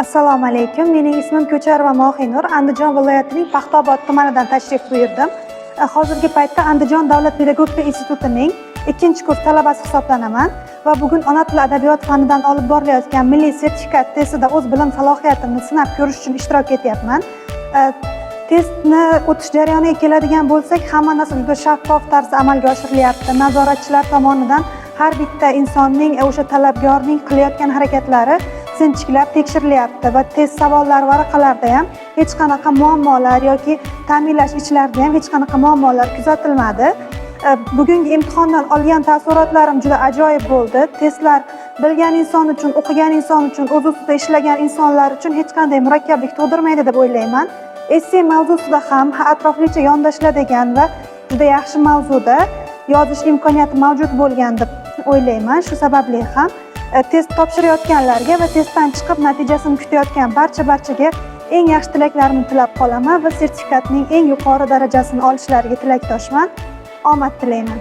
Assalomu alaykum. Mening ismim Ko'charova Mohinur. Andijon viloyatining Paxtaobod tumanidan tashrif buyurdim. Hozirgi paytda Andijon davlat pedagogika institutining 2-kurs talabasi hisoblanaman va bugun ona tili adabiyot fanidan olib borilayotgan milliy sertifikat testida o'z bilim salohiyatimni sinab ko'rish uchun ishtirok etyapman. Testni o'tish jarayoniga keladigan bo'lsak, hamma narsa juda shaffof tarzda amalga oshirilyapti. Nazoratchilar tomonidan har bitta insonning, o'sha talabgorning qilayotgan harakatlari sinchiklab tekshirilyapti va test savollari varaqalarida ham hech qanaqa muammolar yoki ta'minlash ishlarida ham hech qanaqa muammolar kuzatilmadi. Bugungi imtihondan olgan taassurotlarim juda ajoyib bo'ldi. Testlar bilgan inson uchun, o'qigan inson uchun, o'z ustida ishlagan insonlar uchun hech qanday murakkablik tug'dirmaydi deb o'ylayman. Essay mavzusida ham atroflicha yondashiladigan va juda yaxshi mavzuda yozish imkoniyati mavjud bo'lgan deb o'ylayman. Shu sababli ham test topshirayotganlarga va testdan chiqib natijasini kutayotgan barchaga eng yaxshi tilaklarimni tilab qolaman va sertifikatning eng yuqori darajasini olishlariga tilakdoshman. Omad tilayman.